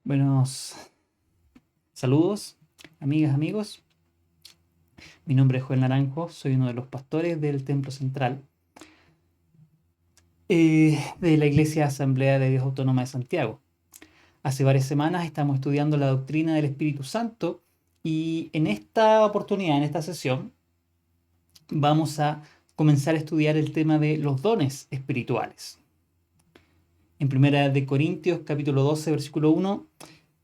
Buenos saludos, amigas, amigos. Mi nombre es Joel Naranjo, soy uno de los pastores del Templo Central de la Iglesia Asamblea de Dios Autónoma de Santiago. Hace varias semanas estamos estudiando la doctrina del Espíritu Santo y en esta oportunidad, en esta sesión, vamos a comenzar a estudiar el tema de los dones espirituales. En Primera de Corintios, capítulo 12, versículo 1,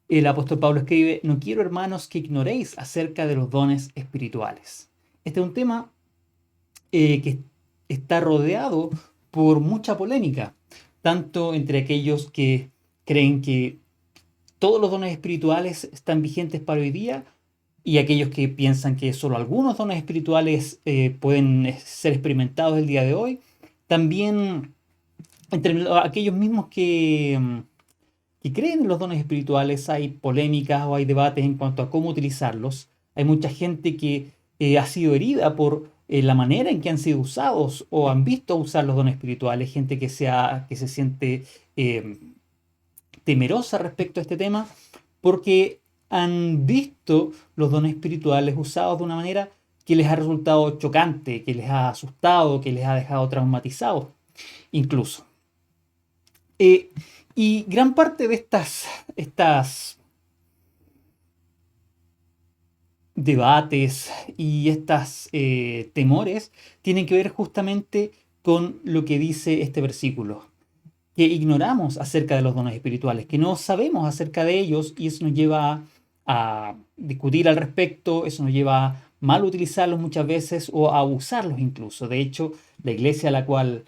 el apóstol Pablo escribe: no quiero, hermanos, que ignoréis acerca de los dones espirituales. Este es un tema que está rodeado por mucha polémica, tanto entre aquellos que creen que todos los dones espirituales están vigentes para hoy día y aquellos que piensan que solo algunos dones espirituales pueden ser experimentados el día de hoy. También entre aquellos mismos que creen en los dones espirituales hay polémicas o hay debates en cuanto a cómo utilizarlos. Hay mucha gente que ha sido herida por la manera en que han sido usados o han visto usar los dones espirituales, gente que se siente eh, temerosa respecto a este tema porque han visto los dones espirituales usados de una manera que les ha resultado chocante, que les ha asustado, que les ha dejado traumatizados incluso. Eh, y gran parte de estas debates y estas temores tienen que ver justamente con lo que dice este versículo, que ignoramos acerca de los dones espirituales, que no sabemos acerca de ellos y eso nos lleva a discutir al respecto, eso nos lleva a mal utilizarlos muchas veces o a abusarlos incluso. De hecho, la iglesia a la cual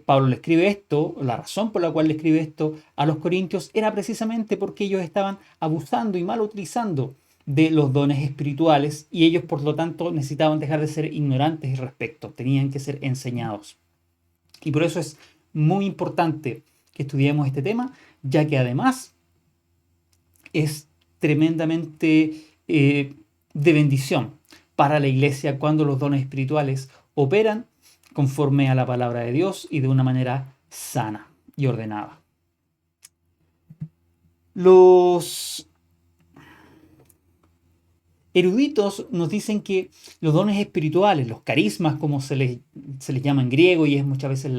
Pablo le escribe esto, la razón por la cual le escribe esto a los corintios era precisamente porque ellos estaban abusando y mal utilizando de los dones espirituales y ellos por lo tanto necesitaban dejar de ser ignorantes al respecto, tenían que ser enseñados. Y por eso es muy importante que estudiemos este tema, ya que además es tremendamente de bendición para la iglesia cuando los dones espirituales operan conforme a la palabra de Dios y de una manera sana y ordenada. Los eruditos nos dicen que los dones espirituales, los carismas, como se les llama en griego, y es muchas veces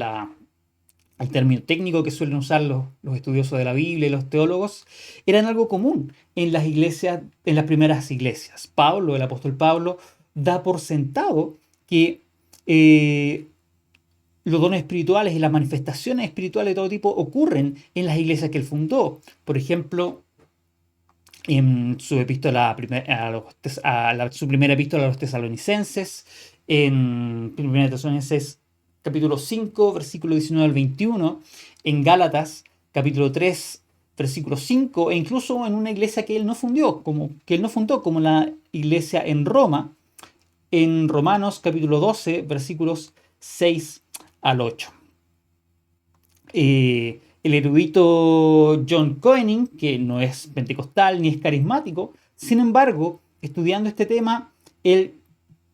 el término técnico que suelen usar los estudiosos de la Biblia y los teólogos, eran algo común en las iglesias, en las primeras iglesias. Pablo, el apóstol Pablo, da por sentado que los dones espirituales y las manifestaciones espirituales de todo tipo ocurren en las iglesias que él fundó. Por ejemplo, en su epístola su primera epístola a los tesalonicenses, en 1 Tesalonicenses capítulo 5, versículo 19 al 21, en Gálatas capítulo 3, versículo 5, e incluso en una iglesia que él no fundó, como la iglesia en Roma, en Romanos capítulo 12, versículos 6 al 8. El erudito John Koenig, que no es pentecostal ni es carismático, sin embargo, estudiando este tema, él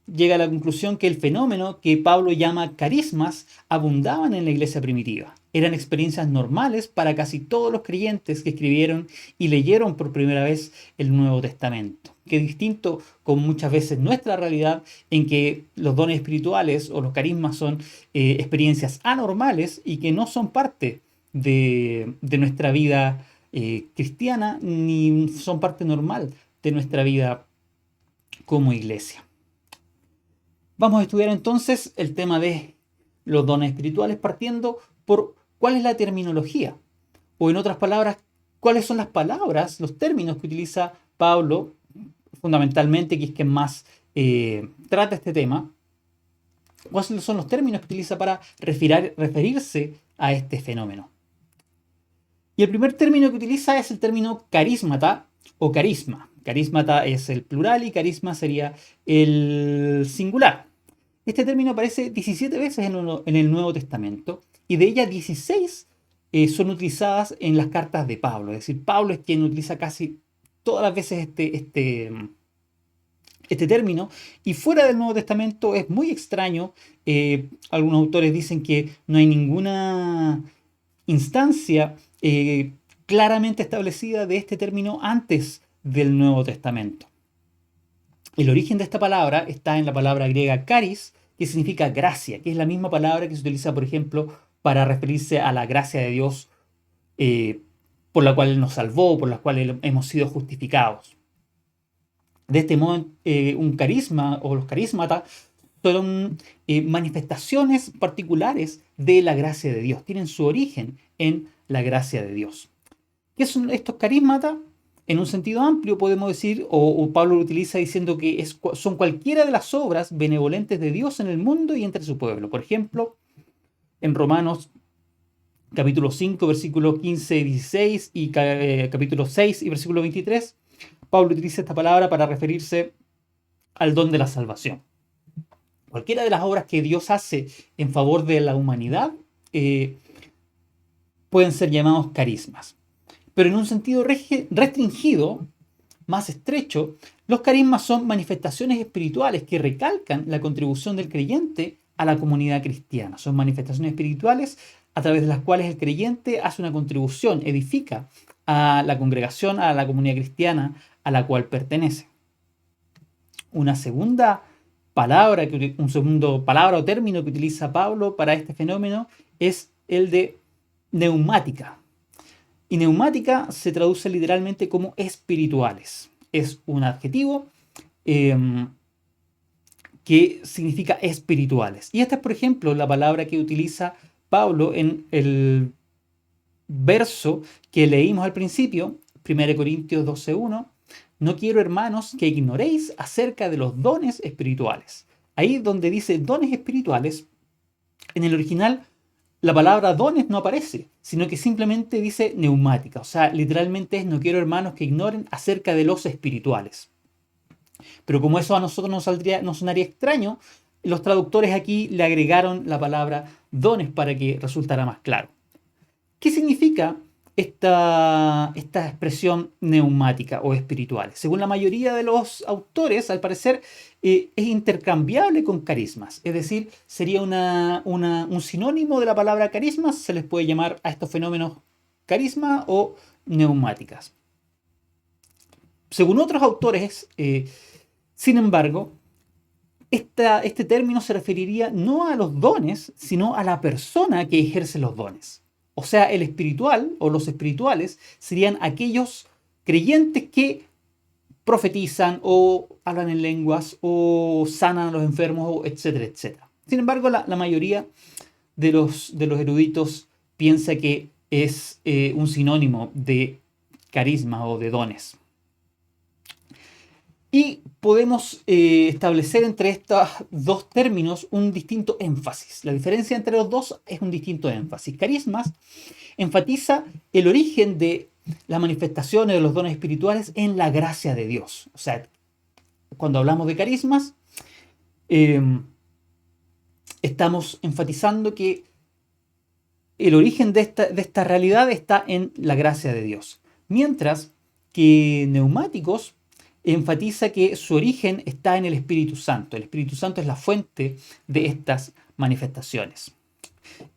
llega a la conclusión que el fenómeno que Pablo llama carismas abundaban en la iglesia primitiva. Eran experiencias normales para casi todos los creyentes que escribieron y leyeron por primera vez el Nuevo Testamento. Que es distinto con muchas veces nuestra realidad en que los dones espirituales o los carismas son experiencias anormales y que no son parte de nuestra vida cristiana ni son parte normal de nuestra vida como iglesia. Vamos a estudiar entonces el tema de los dones espirituales partiendo por cuál es la terminología, o en otras palabras, cuáles son las palabras, los términos que utiliza Pablo, fundamentalmente, que es quien más trata este tema, cuáles son los términos que utiliza para referirse a este fenómeno. Y el primer término que utiliza es el término carismata o carisma. Carismata es el plural y carisma sería el singular. Este término aparece 17 veces en el Nuevo Testamento y de ellas 16 son utilizadas en las cartas de Pablo. Es decir, Pablo es quien utiliza casi todas las veces este término, y fuera del Nuevo Testamento es muy extraño. Algunos autores dicen que no hay ninguna instancia claramente establecida de este término antes del Nuevo Testamento. El origen de esta palabra está en la palabra griega charis, que significa gracia, que es la misma palabra que se utiliza, por ejemplo, para referirse a la gracia de Dios eh, por la cual Él nos salvó, por la cual hemos sido justificados. De este modo, un carisma o los carismatas son manifestaciones particulares de la gracia de Dios, tienen su origen en la gracia de Dios. ¿Qué son estos carismatas? En un sentido amplio podemos decir, o Pablo lo utiliza diciendo que son cualquiera de las obras benevolentes de Dios en el mundo y entre su pueblo. Por ejemplo, en Romanos capítulo 5, versículos 15 y 16 y capítulo 6 y versículo 23, Pablo utiliza esta palabra para referirse al don de la salvación. Cualquiera de las obras que Dios hace en favor de la humanidad pueden ser llamados carismas. Pero en un sentido restringido, más estrecho, los carismas son manifestaciones espirituales que recalcan la contribución del creyente a la comunidad cristiana. Son manifestaciones espirituales a través de las cuales el creyente hace una contribución, edifica a la congregación, a la comunidad cristiana a la cual pertenece. Una segunda palabra o término que utiliza Pablo para este fenómeno es el de neumática. Y neumática se traduce literalmente como espirituales. Es un adjetivo que significa espirituales. Y esta es, por ejemplo, la palabra que utiliza Pablo en el verso que leímos al principio, 1 Corintios 12:1. No quiero, hermanos, que ignoréis acerca de los dones espirituales. Ahí donde dice dones espirituales, en el original la palabra dones no aparece, sino que simplemente dice neumática. O sea, literalmente es no quiero, hermanos, que ignoren acerca de los espirituales. Pero como eso a nosotros nos sonaría extraño, los traductores aquí le agregaron la palabra dones para que resultara más claro. ¿Qué significa esta expresión neumática o espiritual? Según la mayoría de los autores, al parecer, es intercambiable con carismas. Es decir, sería un sinónimo de la palabra carismas. Se les puede llamar a estos fenómenos carisma o neumáticas. Según otros autores, sin embargo, este término se referiría no a los dones, sino a la persona que ejerce los dones. O sea, el espiritual o los espirituales serían aquellos creyentes que profetizan o hablan en lenguas o sanan a los enfermos, etcétera, etcétera. Sin embargo, la mayoría de los eruditos piensa que es un sinónimo de carisma o de dones. Y podemos establecer entre estos dos términos un distinto énfasis. La diferencia entre los dos es un distinto énfasis. Carismas enfatiza el origen de las manifestaciones de los dones espirituales en la gracia de Dios. O sea, cuando hablamos de carismas, estamos enfatizando que el origen de esta realidad está en la gracia de Dios. Mientras que neumáticos enfatiza que su origen está en el Espíritu Santo. El Espíritu Santo es la fuente de estas manifestaciones.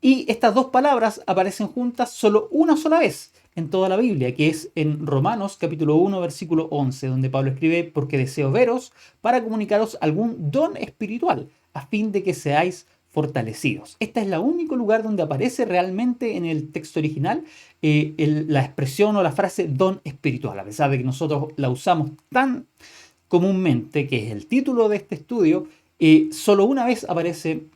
Y estas dos palabras aparecen juntas solo una sola vez en toda la Biblia, que es en Romanos capítulo 1, versículo 11, donde Pablo escribe: porque deseo veros para comunicaros algún don espiritual, a fin de que seáis fortalecidos. Este es el único lugar donde aparece realmente en el texto original la expresión o la frase don espiritual, a pesar de que nosotros la usamos tan comúnmente, que es el título de este estudio, solo una vez aparece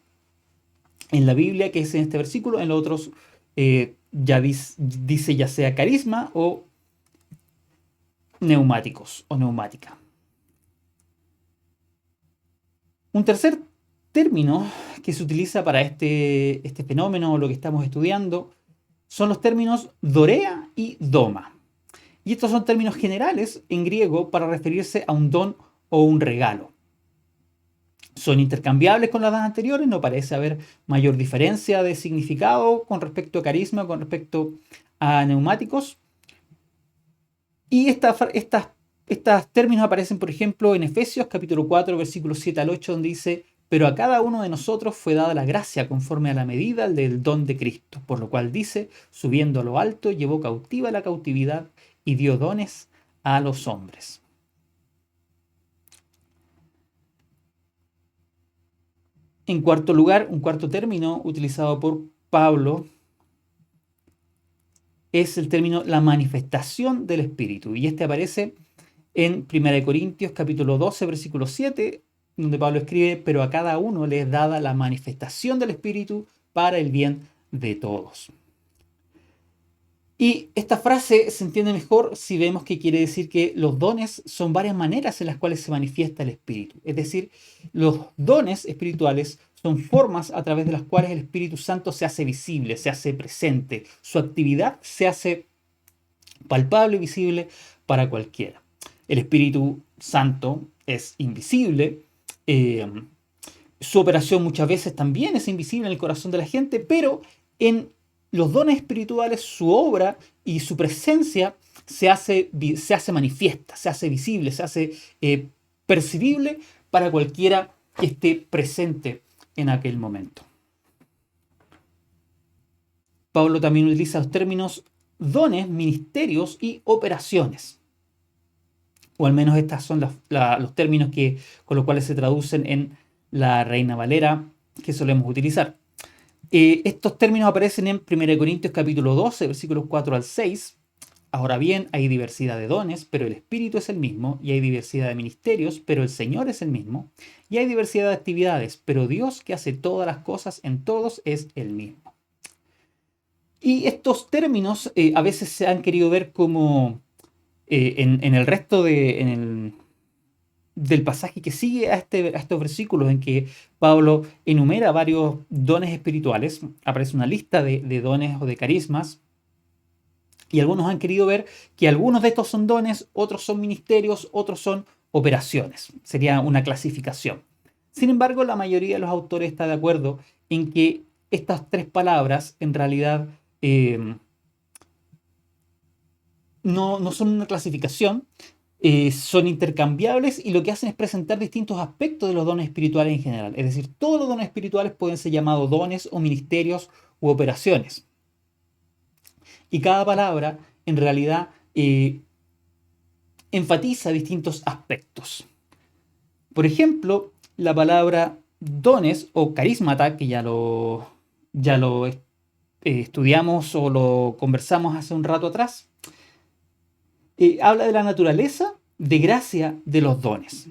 en la Biblia, que es en este versículo. En los otros dice ya sea carisma o neumáticos o neumática. Un tercer término que se utiliza para este fenómeno o lo que estamos estudiando son los términos dorea y doma. Y estos son términos generales en griego para referirse a un don o un regalo. Son intercambiables con las dos anteriores, no parece haber mayor diferencia de significado con respecto a carisma, con respecto a neumáticos. Y estos términos aparecen, por ejemplo, en Efesios capítulo 4, versículos 7 al 8, donde dice: pero a cada uno de nosotros fue dada la gracia conforme a la medida del don de Cristo, por lo cual dice, subiendo a lo alto, llevó cautiva la cautividad y dio dones a los hombres. En cuarto lugar, un cuarto término utilizado por Pablo es el término la manifestación del Espíritu, y este aparece en 1 Corintios capítulo 12, versículo 7, donde Pablo escribe, pero a cada uno le es dada la manifestación del Espíritu para el bien de todos. Y esta frase se entiende mejor si vemos que quiere decir que los dones son varias maneras en las cuales se manifiesta el Espíritu. Es decir, los dones espirituales son formas a través de las cuales el Espíritu Santo se hace visible, se hace presente. Su actividad se hace palpable y visible para cualquiera. El Espíritu Santo es invisible. Su operación muchas veces también es invisible en el corazón de la gente, pero en los dones espirituales, su obra y su presencia se hace manifiesta, se hace visible, se hace percibible para cualquiera que esté presente en aquel momento. Pablo también utiliza los términos dones, ministerios y operaciones. O al menos estos son los términos con los cuales se traducen en la Reina Valera que solemos utilizar. Estos términos aparecen en 1 Corintios capítulo 12, versículos 4 al 6. Ahora bien, hay diversidad de dones, pero el Espíritu es el mismo, y hay diversidad de ministerios, pero el Señor es el mismo, y hay diversidad de actividades, pero Dios que hace todas las cosas en todos es el mismo. Y estos términos a veces se han querido ver como en el resto del pasaje que sigue a estos versículos en que Pablo enumera varios dones espirituales, aparece una lista de dones o de carismas, y algunos han querido ver que algunos de estos son dones, otros son ministerios, otros son operaciones. Sería una clasificación. Sin embargo, la mayoría de los autores está de acuerdo en que estas tres palabras en realidad no son una clasificación, son intercambiables y lo que hacen es presentar distintos aspectos de los dones espirituales en general. Es decir, todos los dones espirituales pueden ser llamados dones o ministerios u operaciones. Y cada palabra en realidad enfatiza distintos aspectos. Por ejemplo, la palabra dones o carismata, que ya lo estudiamos o lo conversamos hace un rato atrás, habla de la naturaleza de gracia de los dones.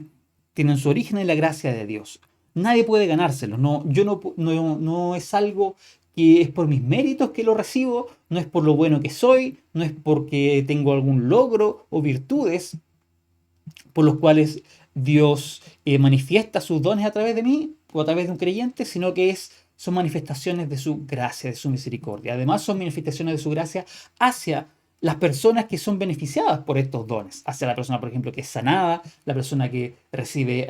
Tienen su origen en la gracia de Dios. Nadie puede ganárselo. No es algo que es por mis méritos que lo recibo, no es por lo bueno que soy, no es porque tengo algún logro o virtudes por los cuales Dios manifiesta sus dones a través de mí o a través de un creyente, sino que son manifestaciones de su gracia, de su misericordia. Además, son manifestaciones de su gracia hacia las personas que son beneficiadas por estos dones, hacia la persona, por ejemplo, que es sanada, la persona que recibe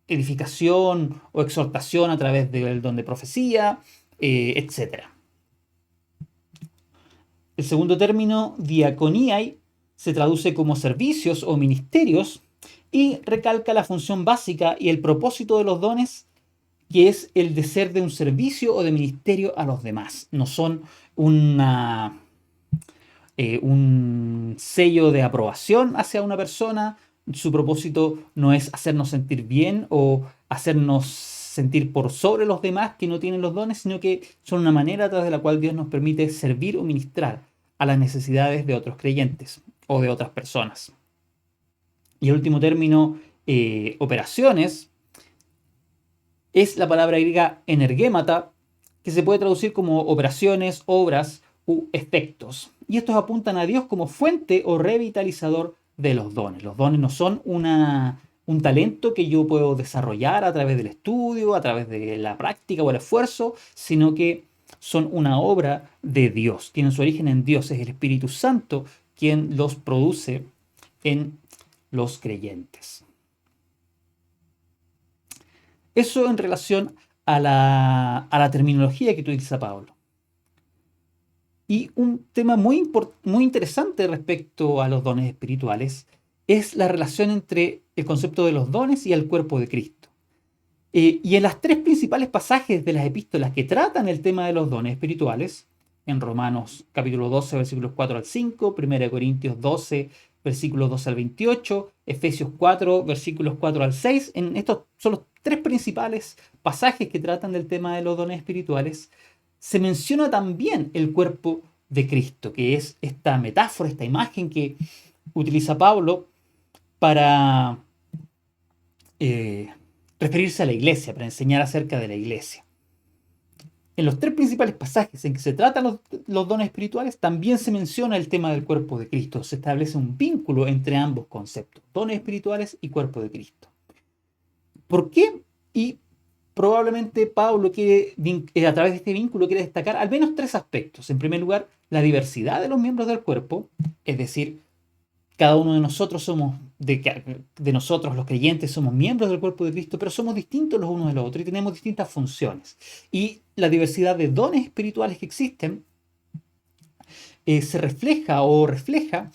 edificación o exhortación a través del don de profecía, etc. El segundo término, diaconiai, se traduce como servicios o ministerios y recalca la función básica y el propósito de los dones, que es el de ser de un servicio o de ministerio a los demás. No son un sello de aprobación hacia una persona. Su propósito no es hacernos sentir bien o hacernos sentir por sobre los demás que no tienen los dones, sino que son una manera a través de la cual Dios nos permite servir o ministrar a las necesidades de otros creyentes o de otras personas. Y el último término, operaciones, es la palabra griega energémata, que se puede traducir como operaciones, obras u efectos. Y estos apuntan a Dios como fuente o revitalizador de los dones. Los dones no son un talento que yo puedo desarrollar a través del estudio, a través de la práctica o el esfuerzo, sino que son una obra de Dios. Tienen su origen en Dios. Es el Espíritu Santo quien los produce en los creyentes. Eso en relación a la terminología que utiliza Pablo. Y un tema muy interesante respecto a los dones espirituales es la relación entre el concepto de los dones y el cuerpo de Cristo. Y en las tres principales pasajes de las epístolas que tratan el tema de los dones espirituales, en Romanos capítulo 12, versículos 4 al 5, 1 Corintios 12, versículos 12 al 28, Efesios 4, versículos 4 al 6, en estos son los tres principales pasajes que tratan del tema de los dones espirituales, se menciona también el cuerpo de Cristo, que es esta metáfora, esta imagen que utiliza Pablo para eh, referirse a la iglesia, para enseñar acerca de la iglesia. En los tres principales pasajes en que se tratan los dones espirituales, también se menciona el tema del cuerpo de Cristo. Se establece un vínculo entre ambos conceptos, dones espirituales y cuerpo de Cristo. ¿Por qué? Y probablemente Pablo quiere, a través de este vínculo, quiere destacar al menos tres aspectos. En primer lugar, la diversidad de los miembros del cuerpo, es decir, cada uno de nosotros de nosotros los creyentes somos miembros del cuerpo de Cristo, pero somos distintos los unos de los otros y tenemos distintas funciones. Y la diversidad de dones espirituales que existen se refleja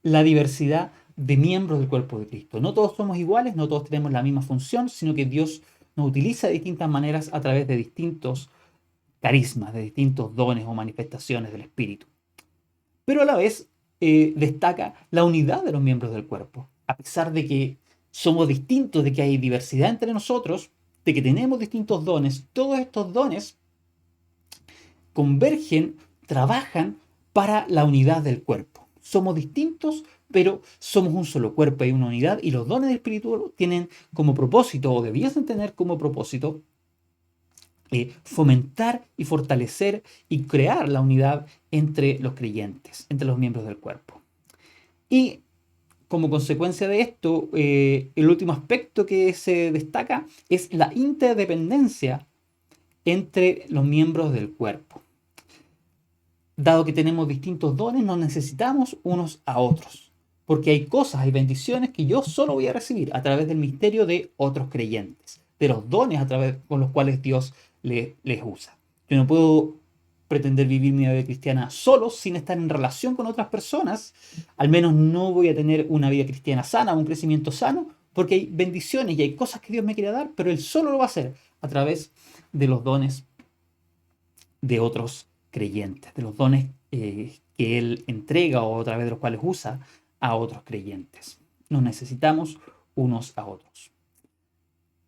la diversidad de miembros del cuerpo de Cristo. No todos somos iguales, no todos tenemos la misma función, sino que Dios nos utiliza de distintas maneras a través de distintos carismas, de distintos dones o manifestaciones del Espíritu. Pero a la vez destaca la unidad de los miembros del cuerpo. A pesar de que somos distintos, de que hay diversidad entre nosotros, de que tenemos distintos dones, todos estos dones convergen, trabajan para la unidad del cuerpo. Somos distintos, pero somos un solo cuerpo, hay una unidad, y los dones del Espíritu tienen como propósito, o debiesen tener como propósito, fomentar y fortalecer y crear la unidad entre los creyentes, entre los miembros del cuerpo. Y como consecuencia de esto, el último aspecto que se destaca es la interdependencia entre los miembros del cuerpo. Dado que tenemos distintos dones, nos necesitamos unos a otros, porque hay cosas, hay bendiciones que yo solo voy a recibir a través del misterio de otros creyentes, de los dones a través con los cuales Dios les usa. Yo no puedo pretender vivir mi vida cristiana solo, sin estar en relación con otras personas. Al menos no voy a tener una vida cristiana sana, un crecimiento sano, porque hay bendiciones y hay cosas que Dios me quiere dar, pero Él solo lo va a hacer a través de los dones de otros creyentes, de los dones que Él entrega o a través de los cuales usa a otros creyentes. Nos necesitamos unos a otros.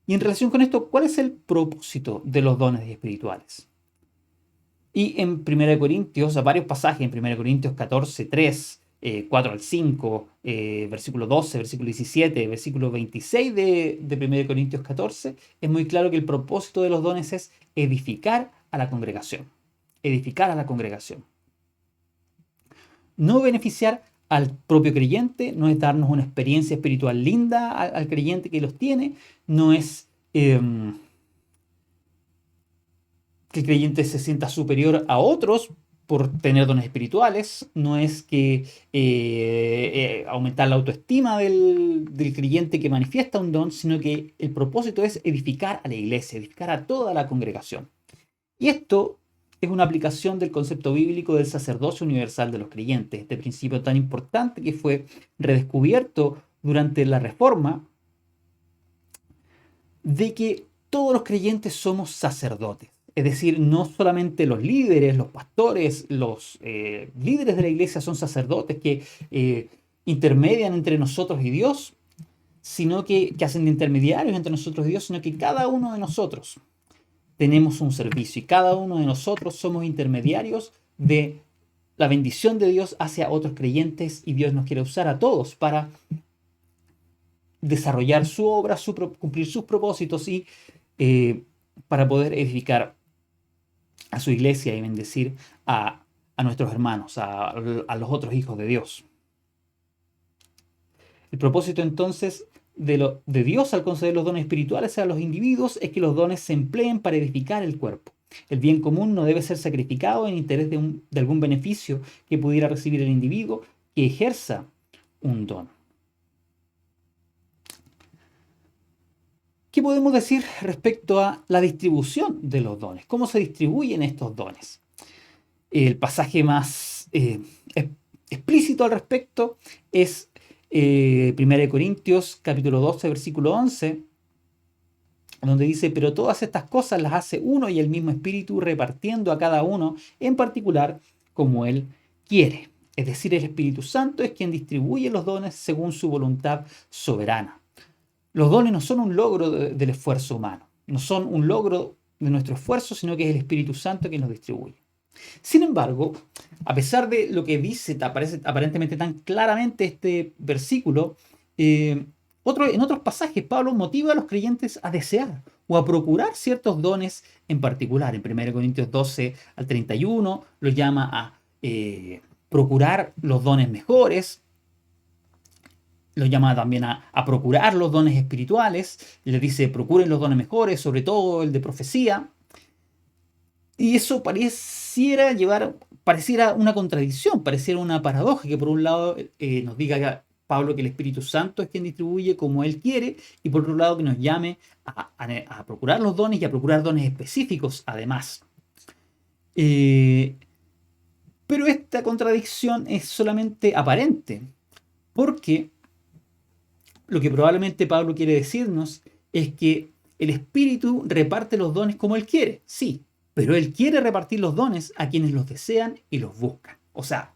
Y en relación con esto, ¿cuál es el propósito de los dones espirituales? Y en 1 Corintios, a varios pasajes, en 1 Corintios 14, 3, 4 al 5, versículo 12, versículo 17, versículo 26 de 1 Corintios 14, es muy claro que el propósito de los dones es edificar a la congregación. Edificar a la congregación. No beneficiar al propio creyente, no es darnos una experiencia espiritual linda al creyente que los tiene, no es que el creyente se sienta superior a otros por tener dones espirituales, no es que aumentar la autoestima del creyente que manifiesta un don, sino que el propósito es edificar a la iglesia, edificar a toda la congregación. Y esto es una aplicación del concepto bíblico del sacerdocio universal de los creyentes, este principio tan importante que fue redescubierto durante la Reforma, de que todos los creyentes somos sacerdotes. Es decir, no solamente los líderes, los pastores, los líderes de la iglesia son sacerdotes que intermedian entre nosotros y Dios, sino que hacen de intermediarios entre nosotros y Dios, sino que cada uno de nosotros tenemos un servicio y cada uno de nosotros somos intermediarios de la bendición de Dios hacia otros creyentes y Dios nos quiere usar a todos para desarrollar su obra, cumplir sus propósitos y para poder edificar a su iglesia y bendecir a nuestros hermanos, a los otros hijos de Dios. El propósito entonces de Dios al conceder los dones espirituales a los individuos es que los dones se empleen para edificar el cuerpo. El bien común no debe ser sacrificado en interés de algún beneficio que pudiera recibir el individuo que ejerza un don. ¿Qué podemos decir respecto a la distribución de los dones? ¿Cómo se distribuyen estos dones? El pasaje más explícito al respecto es 1 Corintios capítulo 12, versículo 11, donde dice, pero todas estas cosas las hace uno y el mismo Espíritu, repartiendo a cada uno en particular como Él quiere. Es decir, el Espíritu Santo es quien distribuye los dones según su voluntad soberana. Los dones no son un logro del esfuerzo humano, no son un logro de nuestro esfuerzo, sino que es el Espíritu Santo quien los distribuye. Sin embargo, a pesar de lo que dice aparentemente tan claramente este versículo, en otros pasajes Pablo motiva a los creyentes a desear o a procurar ciertos dones en particular. En 1 Corintios 12 al 31 lo llama a procurar los dones mejores, lo llama también a procurar los dones espirituales, le dice procuren los dones mejores, sobre todo el de profecía. Y eso pareciera una contradicción, pareciera una paradoja, que por un lado nos diga Pablo que el Espíritu Santo es quien distribuye como Él quiere, y por otro lado que nos llame a procurar los dones y a procurar dones específicos además. Pero esta contradicción es solamente aparente, porque lo que probablemente Pablo quiere decirnos es que el Espíritu reparte los dones como Él quiere, sí, pero Él quiere repartir los dones a quienes los desean y los buscan. O sea,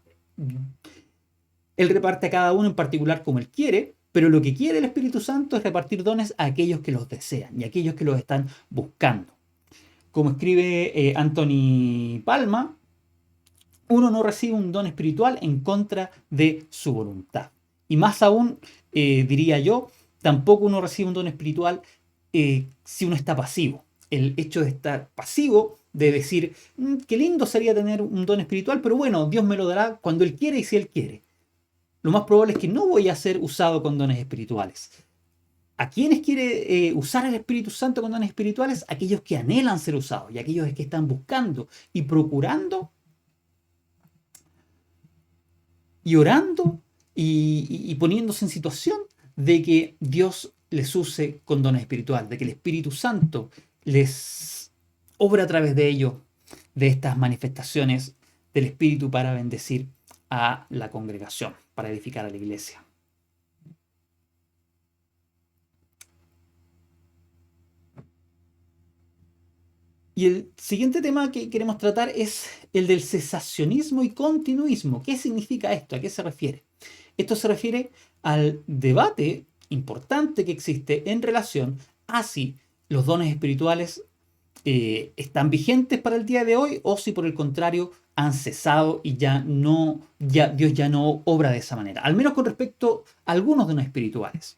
Él reparte a cada uno en particular como Él quiere, pero lo que quiere el Espíritu Santo es repartir dones a aquellos que los desean y a aquellos que los están buscando. Como escribe Anthony Palma, uno no recibe un don espiritual en contra de su voluntad. Y más aún, diría yo, tampoco uno recibe un don espiritual si uno está pasivo. El hecho de estar pasivo, de decir, qué lindo sería tener un don espiritual, pero bueno, Dios me lo dará cuando Él quiere y si Él quiere. Lo más probable es que no voy a ser usado con dones espirituales. ¿A quiénes quiere usar el Espíritu Santo con dones espirituales? Aquellos que anhelan ser usados y aquellos que están buscando y procurando y orando y poniéndose en situación de que Dios les use con dones espirituales, de que el Espíritu Santo les obra a través de ellos, de estas manifestaciones del Espíritu para bendecir a la congregación, para edificar a la iglesia. Y el siguiente tema que queremos tratar es el del cesacionismo y continuismo. ¿Qué significa esto? ¿A qué se refiere? Esto se refiere al debate importante que existe en relación a si los dones espirituales están vigentes para el día de hoy o si por el contrario han cesado y Dios ya no obra de esa manera. Al menos con respecto a algunos dones espirituales.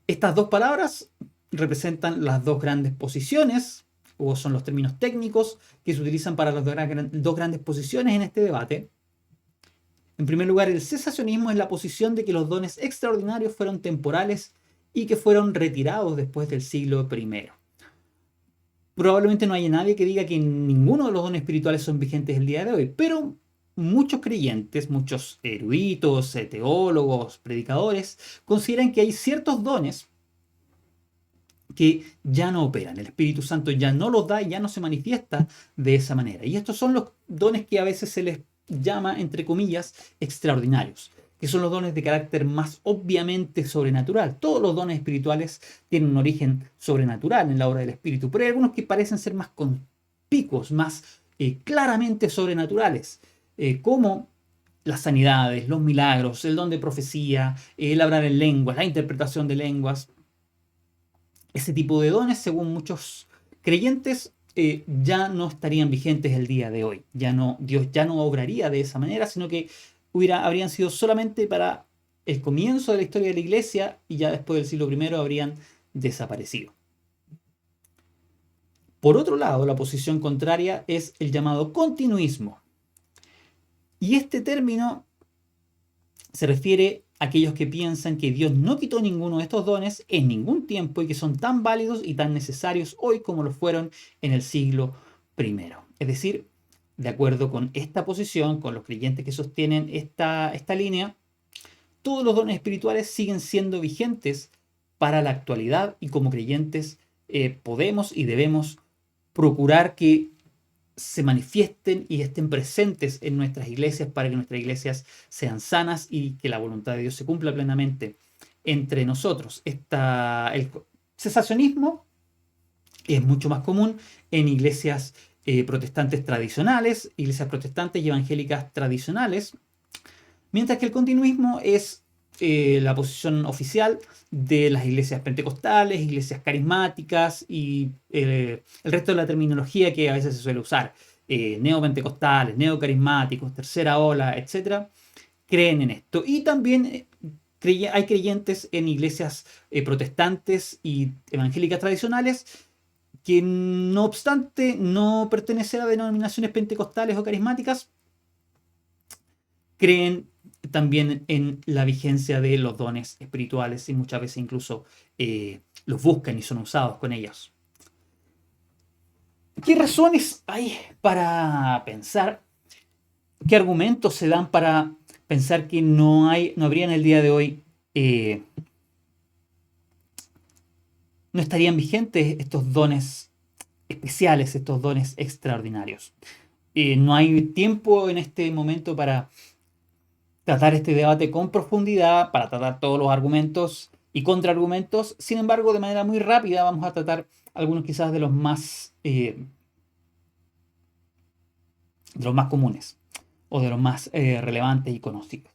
Estas dos palabras representan las dos grandes posiciones, o son los términos técnicos que se utilizan para las dos grandes posiciones en este debate. En primer lugar, el cesacionismo es la posición de que los dones extraordinarios fueron temporales y que fueron retirados después del siglo I. Probablemente no haya nadie que diga que ninguno de los dones espirituales son vigentes el día de hoy, pero muchos creyentes, muchos eruditos, teólogos, predicadores, consideran que hay ciertos dones que ya no operan. El Espíritu Santo ya no los da y ya no se manifiesta de esa manera. Y estos son los dones que a veces se les llama, entre comillas, extraordinarios, que son los dones de carácter más obviamente sobrenatural. Todos los dones espirituales tienen un origen sobrenatural en la obra del Espíritu, pero hay algunos que parecen ser más conspicuos, más claramente sobrenaturales, como las sanidades, los milagros, el don de profecía, el hablar en lenguas, la interpretación de lenguas. Ese tipo de dones, según muchos creyentes, ya no estarían vigentes el día de hoy. Dios ya no obraría de esa manera, sino que habrían sido solamente para el comienzo de la historia de la iglesia y ya después del siglo I habrían desaparecido. Por otro lado, la posición contraria es el llamado continuismo. Y este término se refiere a aquellos que piensan que Dios no quitó ninguno de estos dones en ningún tiempo y que son tan válidos y tan necesarios hoy como lo fueron en el siglo I. Es decir, de acuerdo con esta posición, con los creyentes que sostienen esta línea, todos los dones espirituales siguen siendo vigentes para la actualidad y como creyentes podemos y debemos procurar que se manifiesten y estén presentes en nuestras iglesias para que nuestras iglesias sean sanas y que la voluntad de Dios se cumpla plenamente entre nosotros. El cesacionismo es mucho más común en iglesias protestantes tradicionales, iglesias protestantes y evangélicas tradicionales, mientras que el continuismo es la posición oficial de las iglesias pentecostales, iglesias carismáticas y el resto de la terminología que a veces se suele usar. Neopentecostales, neocarismáticos, tercera ola, etcétera, creen en esto. Y también hay creyentes en iglesias protestantes y evangélicas tradicionales que, no obstante no pertenecer a denominaciones pentecostales o carismáticas, creen también en la vigencia de los dones espirituales y muchas veces incluso los buscan y son usados con ellos. ¿Qué razones hay para pensar? ¿Qué argumentos se dan para pensar que no habría en el día de hoy, no estarían vigentes estos dones especiales, estos dones extraordinarios? No hay tiempo en este momento para tratar este debate con profundidad, para tratar todos los argumentos y contraargumentos. Sin embargo, de manera muy rápida vamos a tratar algunos quizás de los más comunes o de los más relevantes y conocidos.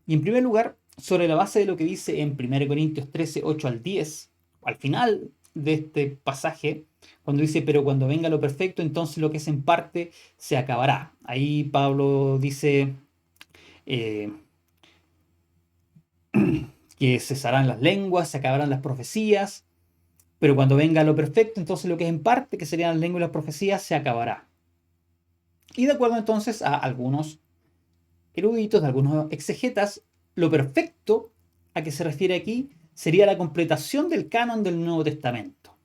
Y en primer lugar, sobre la base de lo que dice en 1 Corintios 13, 8 al 10, al final de este pasaje, cuando dice, pero cuando venga lo perfecto, entonces lo que es en parte se acabará. Ahí Pablo dice eh, que cesarán las lenguas, se acabarán las profecías, pero cuando venga lo perfecto, entonces lo que es en parte, que serían las lenguas y las profecías, se acabará. Y de acuerdo entonces a algunos eruditos, de algunos exegetas, lo perfecto a que se refiere aquí sería la completación del canon del Nuevo Testamento.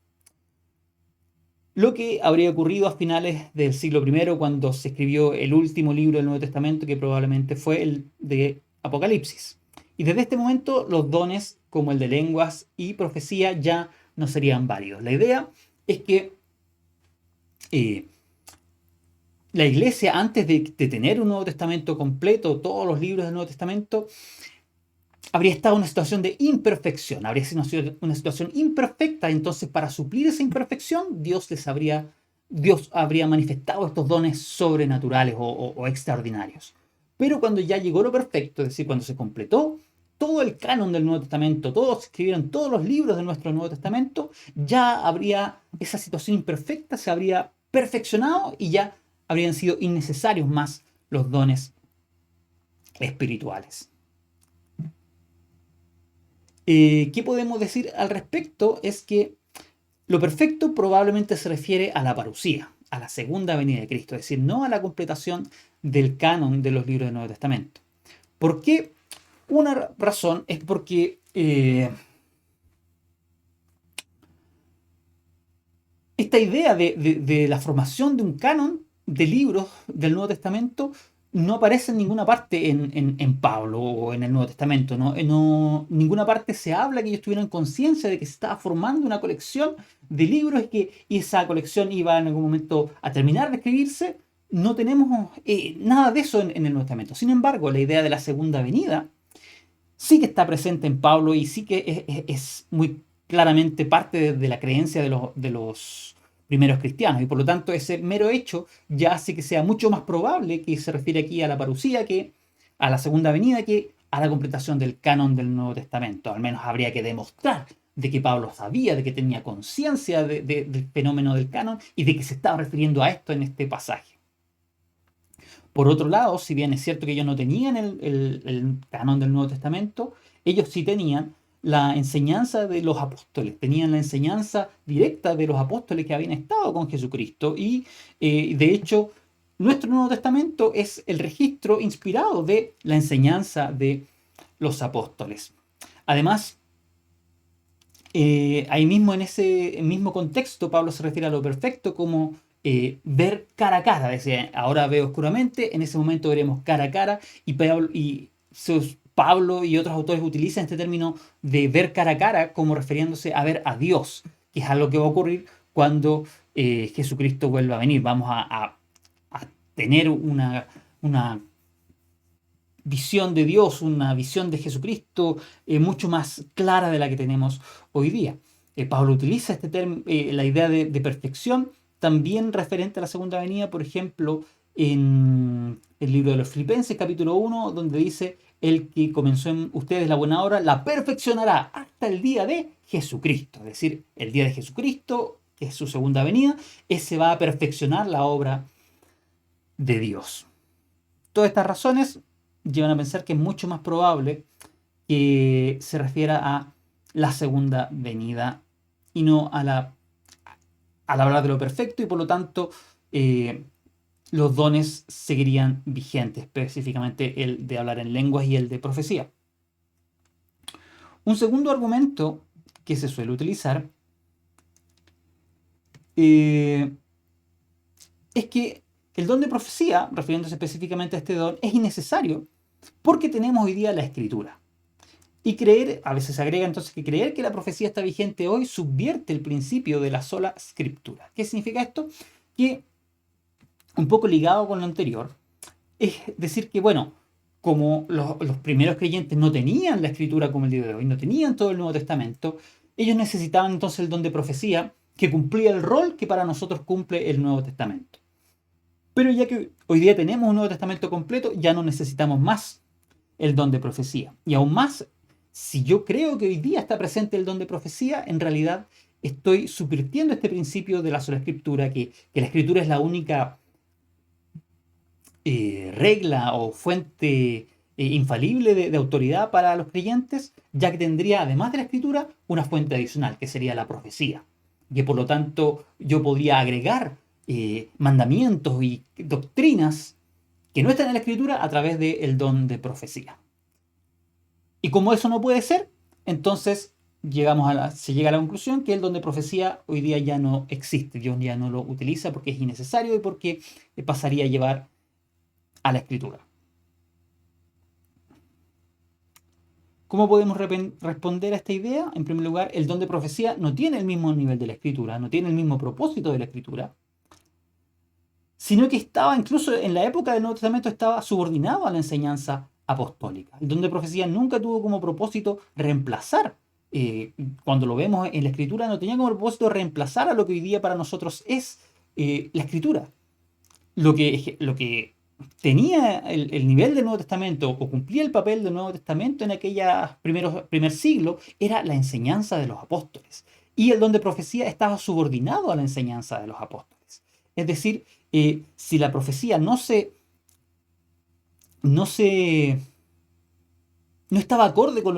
Lo que habría ocurrido a finales del siglo I, cuando se escribió el último libro del Nuevo Testamento, que probablemente fue el de Apocalipsis. Y desde este momento los dones como el de lenguas y profecía ya no serían válidos. La idea es que la iglesia, antes de tener un Nuevo Testamento completo, todos los libros del Nuevo Testamento, habría estado en una situación de imperfección, habría sido una situación imperfecta. Entonces, para suplir esa imperfección, Dios habría manifestado estos dones sobrenaturales o extraordinarios. Pero cuando ya llegó lo perfecto, es decir, cuando se completó todo el canon del Nuevo Testamento, todos escribieron todos los libros de nuestro Nuevo Testamento, ya habría esa situación imperfecta, se habría perfeccionado y ya habrían sido innecesarios más los dones espirituales. ¿Qué podemos decir al respecto? Es que lo perfecto probablemente se refiere a la parusía, a la segunda venida de Cristo, es decir, no a la completación del canon de los libros del Nuevo Testamento. ¿Por qué? Una razón es porque esta idea de la formación de un canon de libros del Nuevo Testamento no aparece en ninguna parte en Pablo o en el Nuevo Testamento. Ninguna parte se habla que ellos tuvieran conciencia de que se estaba formando una colección de libros y esa colección iba en algún momento a terminar de escribirse. No tenemos nada de eso en el Nuevo Testamento. Sin embargo, la idea de la segunda venida sí que está presente en Pablo y sí que es muy claramente parte de la creencia de los primeros cristianos. Y por lo tanto, ese mero hecho ya hace que sea mucho más probable que se refiere aquí a la parusía, que a la segunda venida, que a la completación del canon del Nuevo Testamento. Al menos habría que demostrar de que Pablo sabía, de que tenía conciencia del fenómeno del canon y de que se estaba refiriendo a esto en este pasaje. Por otro lado, si bien es cierto que ellos no tenían el canon del Nuevo Testamento, ellos sí tenían la enseñanza de los apóstoles, tenían la enseñanza directa de los apóstoles que habían estado con Jesucristo y de hecho nuestro Nuevo Testamento es el registro inspirado de la enseñanza de los apóstoles. Además, ahí mismo en ese mismo contexto Pablo se refiere a lo perfecto como ver cara a cara. Decía, ahora veo oscuramente, en ese momento veremos cara a cara. Y Pablo y otros autores utilizan este término de ver cara a cara como refiriéndose a ver a Dios, que es algo que va a ocurrir cuando Jesucristo vuelva a venir. Vamos a tener una visión de Dios, una visión de Jesucristo mucho más clara de la que tenemos hoy día. Pablo utiliza la idea de perfección también referente a la segunda venida, por ejemplo, en el libro de los Filipenses, capítulo 1, donde dice: el que comenzó en ustedes la buena obra, la perfeccionará hasta el día de Jesucristo. Es decir, el día de Jesucristo, que es su segunda venida, ese va a perfeccionar la obra de Dios. Todas estas razones llevan a pensar que es mucho más probable que se refiera a la segunda venida y no al hablar de lo perfecto, y por lo tanto los dones seguirían vigentes, específicamente el de hablar en lenguas y el de profecía. Un segundo argumento que se suele utilizar es que el don de profecía, refiriéndose específicamente a este don, es innecesario porque tenemos hoy día la escritura. Y creer, a veces se agrega entonces que creer que la profecía está vigente hoy subvierte el principio de la sola escritura. ¿Qué significa esto? Que, un poco ligado con lo anterior, es decir que, bueno, como los primeros creyentes no tenían la escritura como el día de hoy, no tenían todo el Nuevo Testamento, ellos necesitaban entonces el don de profecía que cumplía el rol que para nosotros cumple el Nuevo Testamento. Pero ya que hoy día tenemos un Nuevo Testamento completo, ya no necesitamos más el don de profecía. Y aún más, si yo creo que hoy día está presente el don de profecía, en realidad estoy subvirtiendo este principio de la sola escritura, que la escritura es la única regla o fuente infalible de autoridad para los creyentes, ya que tendría, además de la escritura, una fuente adicional, que sería la profecía. Que por lo tanto yo podría agregar mandamientos y doctrinas que no están en la escritura a través del don de profecía. Y como eso no puede ser, entonces se llega a la conclusión que el don de profecía hoy día ya no existe. Dios ya no lo utiliza porque es innecesario y porque pasaría a llevar a la escritura. ¿Cómo podemos responder a esta idea? En primer lugar, el don de profecía no tiene el mismo nivel de la escritura, no tiene el mismo propósito de la escritura, sino que estaba, incluso en la época del Nuevo Testamento, estaba subordinado a la enseñanza apostólica. El don de profecía nunca tuvo como propósito reemplazar, cuando lo vemos en la escritura, no tenía como propósito reemplazar a lo que hoy día para nosotros es la escritura. Lo que tenía el nivel del Nuevo Testamento o cumplía el papel del Nuevo Testamento en aquellos primer siglo era la enseñanza de los apóstoles. Y el don de profecía estaba subordinado a la enseñanza de los apóstoles. Es decir, si la profecía no estaba acorde con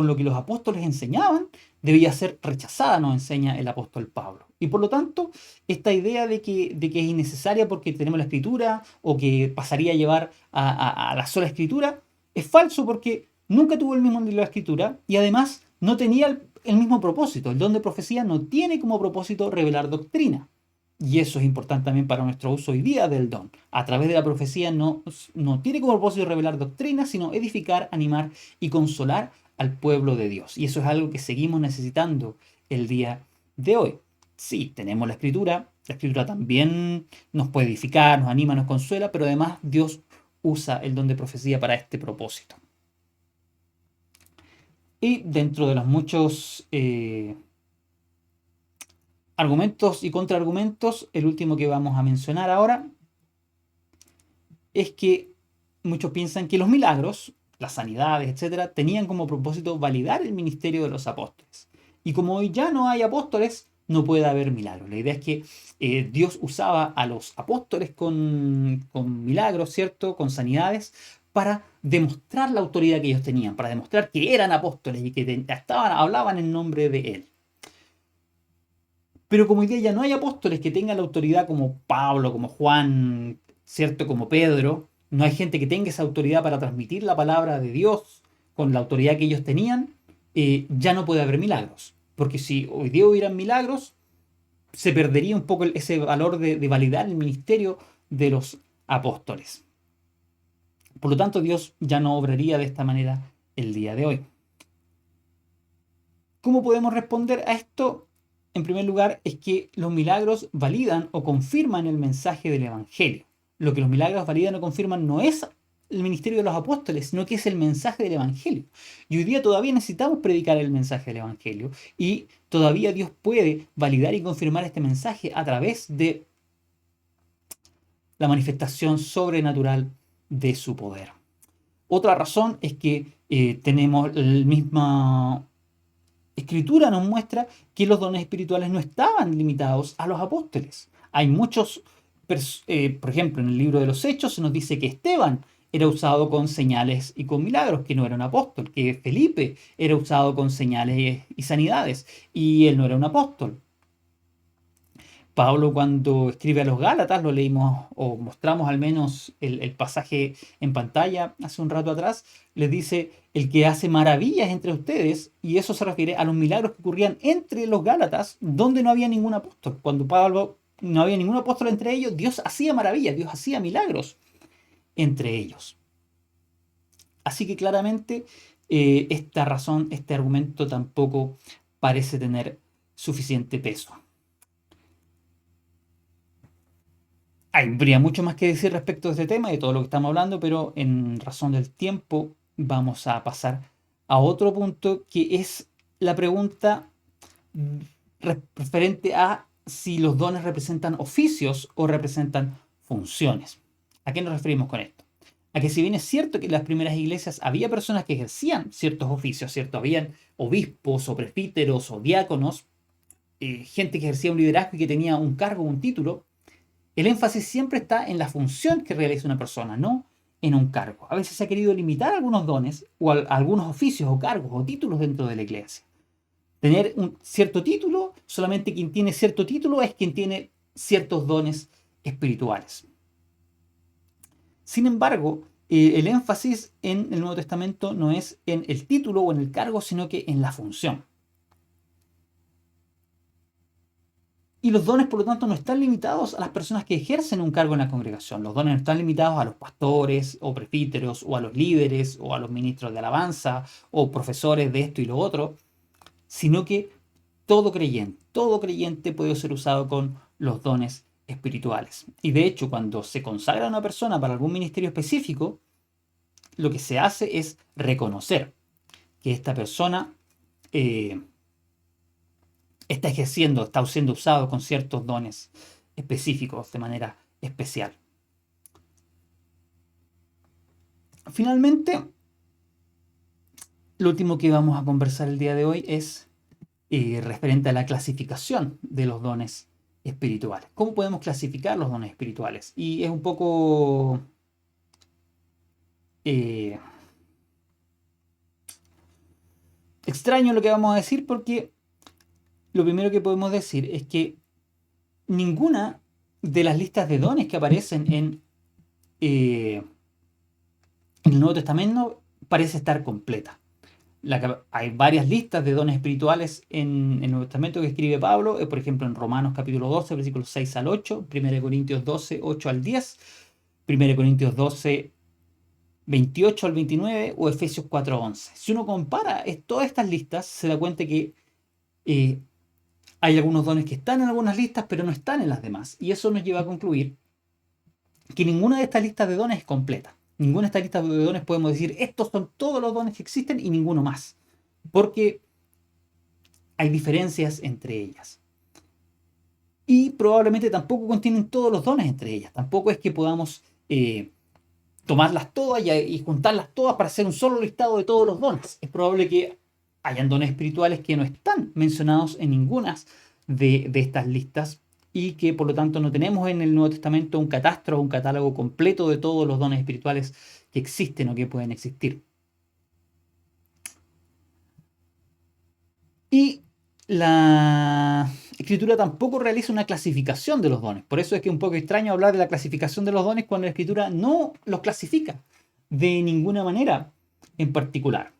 lo que los apóstoles enseñaban, debía ser rechazada, nos enseña el apóstol Pablo. Y por lo tanto, esta idea de que es innecesaria porque tenemos la escritura o que pasaría a llevar a la sola escritura, es falso porque nunca tuvo el mismo nivel de la escritura y además no tenía el mismo propósito. El don de profecía no tiene como propósito revelar doctrina. Y eso es importante también para nuestro uso hoy día del don. A través de la profecía no tiene como propósito revelar doctrina, sino edificar, animar y consolar al pueblo de Dios. Y eso es algo que seguimos necesitando el día de hoy. Sí, tenemos la escritura también nos puede edificar, nos anima, nos consuela, pero además Dios usa el don de profecía para este propósito. Y dentro de los muchos argumentos y contraargumentos, el último que vamos a mencionar ahora es que muchos piensan que los milagros, las sanidades, etcétera, tenían como propósito validar el ministerio de los apóstoles. Y como hoy ya no hay apóstoles, no puede haber milagros. La idea es que Dios usaba a los apóstoles con milagros, ¿cierto? Con sanidades, para demostrar la autoridad que ellos tenían, para demostrar que eran apóstoles y que hablaban en nombre de Él. Pero como hoy día ya no hay apóstoles que tengan la autoridad como Pablo, como Juan, ¿cierto? Como Pedro, no hay gente que tenga esa autoridad para transmitir la palabra de Dios con la autoridad que ellos tenían, ya no puede haber milagros. Porque si hoy día hubieran milagros, se perdería un poco ese valor de validar el ministerio de los apóstoles. Por lo tanto, Dios ya no obraría de esta manera el día de hoy. ¿Cómo podemos responder a esto? En primer lugar, es que los milagros validan o confirman el mensaje del Evangelio. Lo que los milagros validan o confirman no es el ministerio de los apóstoles, sino que es el mensaje del Evangelio. Y hoy día todavía necesitamos predicar el mensaje del Evangelio y todavía Dios puede validar y confirmar este mensaje a través de la manifestación sobrenatural de su poder. Otra razón es que tenemos la misma escritura nos muestra que los dones espirituales no estaban limitados a los apóstoles. Hay muchos, por ejemplo, en el libro de los Hechos se nos dice que Esteban era usado con señales y con milagros, que no era un apóstol, que Felipe era usado con señales y sanidades, y él no era un apóstol. Pablo, cuando escribe a los Gálatas, lo leímos o mostramos al menos el pasaje en pantalla hace un rato atrás, les dice el que hace maravillas entre ustedes, y eso se refiere a los milagros que ocurrían entre los Gálatas, donde no había ningún apóstol. Cuando Pablo no había ningún apóstol entre ellos, Dios hacía maravillas, Dios hacía milagros entre ellos. Así que claramente esta razón, este argumento tampoco parece tener suficiente peso. Habría mucho más que decir respecto de este tema y de todo lo que estamos hablando, pero en razón del tiempo vamos a pasar a otro punto que es la pregunta referente a si los dones representan oficios o representan funciones. ¿A qué nos referimos con esto? A que si bien es cierto que en las primeras iglesias había personas que ejercían ciertos oficios, ¿cierto? Habían obispos o presbíteros o diáconos, gente que ejercía un liderazgo y que tenía un cargo, un título. El énfasis siempre está en la función que realiza una persona, no en un cargo. A veces se ha querido limitar algunos dones o algunos oficios o cargos o títulos dentro de la iglesia. Tener un cierto título, solamente quien tiene cierto título es quien tiene ciertos dones espirituales. Sin embargo, el énfasis en el Nuevo Testamento no es en el título o en el cargo, sino que en la función. Y los dones, por lo tanto, no están limitados a las personas que ejercen un cargo en la congregación. Los dones no están limitados a los pastores o presbíteros o a los líderes o a los ministros de alabanza o profesores de esto y lo otro, sino que todo creyente puede ser usado con los dones espirituales. Y de hecho, cuando se consagra a una persona para algún ministerio específico, lo que se hace es reconocer que esta persona está ejerciendo, está siendo usado con ciertos dones específicos de manera especial. Finalmente, lo último que vamos a conversar el día de hoy es referente a la clasificación de los dones espirituales. ¿Cómo podemos clasificar los dones espirituales? Y es un poco extraño lo que vamos a decir, porque lo primero que podemos decir es que ninguna de las listas de dones que aparecen en el Nuevo Testamento parece estar completa. Hay varias listas de dones espirituales en el Nuevo Testamento que escribe Pablo, por ejemplo en Romanos capítulo 12, versículos 6 al 8, 1 Corintios 12, 8 al 10, 1 Corintios 12, 28 al 29 o Efesios 4, 11. Si uno compara todas estas listas, se da cuenta que hay algunos dones que están en algunas listas, pero no están en las demás. Y eso nos lleva a concluir que ninguna de estas listas de dones es completa. Ninguna de estas listas de dones podemos decir, estos son todos los dones que existen y ninguno más. Porque hay diferencias entre ellas. Y probablemente tampoco contienen todos los dones entre ellas. Tampoco es que podamos tomarlas todas y juntarlas todas para hacer un solo listado de todos los dones. Es probable que hayan dones espirituales que no están mencionados en ninguna de estas listas y que por lo tanto no tenemos en el Nuevo Testamento un catastro o un catálogo completo de todos los dones espirituales que existen o que pueden existir. Y la Escritura tampoco realiza una clasificación de los dones. Por eso es que es un poco extraño hablar de la clasificación de los dones cuando la Escritura no los clasifica de ninguna manera en particular.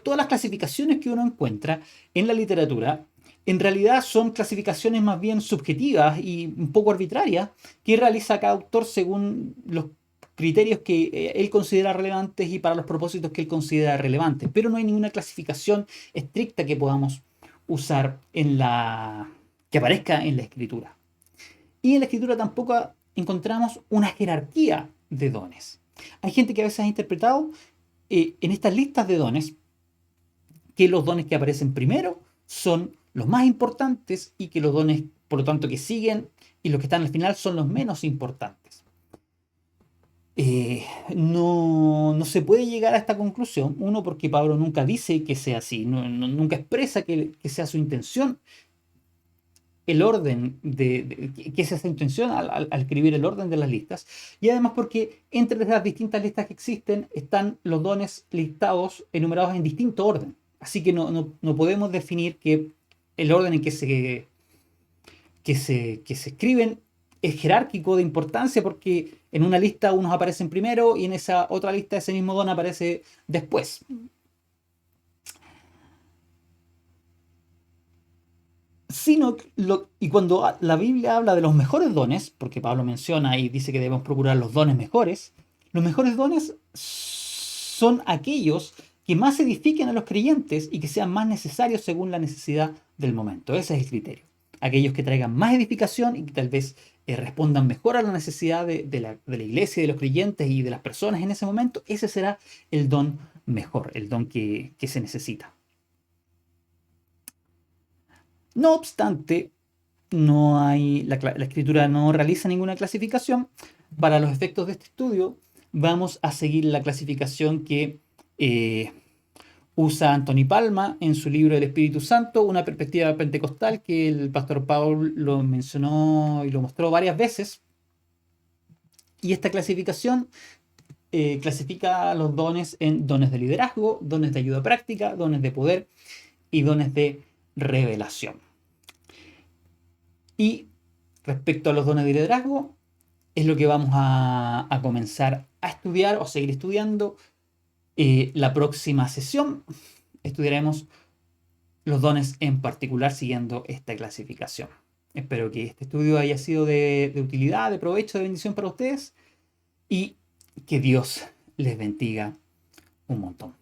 Todas las clasificaciones que uno encuentra en la literatura en realidad son clasificaciones más bien subjetivas y un poco arbitrarias que realiza cada autor según los criterios que él considera relevantes y para los propósitos que él considera relevantes. Pero no hay ninguna clasificación estricta que podamos usar que aparezca en la escritura. Y en la escritura tampoco encontramos una jerarquía de dones. Hay gente que a veces ha interpretado en estas listas de dones que los dones que aparecen primero son los más importantes y que los dones, por lo tanto, que siguen y los que están al final son los menos importantes. No se puede llegar a esta conclusión, uno, porque Pablo nunca dice que sea así, nunca expresa que sea su intención el orden que es esa intención al escribir el orden de las listas, y además porque entre las distintas listas que existen están los dones listados, enumerados en distinto orden. Así que no podemos definir que el orden en que se escriben es jerárquico de importancia, porque en una lista unos aparecen primero y en esa otra lista ese mismo don aparece después. Y cuando la Biblia habla de los mejores dones, porque Pablo menciona y dice que debemos procurar los mejores dones son aquellos que más edifiquen a los creyentes y que sean más necesarios según la necesidad del momento. Ese es el criterio. Aquellos que traigan más edificación y que tal vez respondan mejor a la necesidad de la iglesia, de los creyentes y de las personas en ese momento, ese será el don mejor, el don que se necesita. No obstante, la escritura no realiza ninguna clasificación. Para los efectos de este estudio, vamos a seguir la clasificación que usa Anthony Palma en su libro El Espíritu Santo, una perspectiva pentecostal, que el pastor Paul lo mencionó y lo mostró varias veces. Y esta clasificación clasifica los dones en dones de liderazgo, dones de ayuda práctica, dones de poder y dones de revelación. Y respecto a los dones de liderazgo, es lo que vamos a comenzar a estudiar o seguir estudiando. La próxima sesión estudiaremos los dones en particular siguiendo esta clasificación. Espero que este estudio haya sido de utilidad, de provecho, de bendición para ustedes y que Dios les bendiga un montón.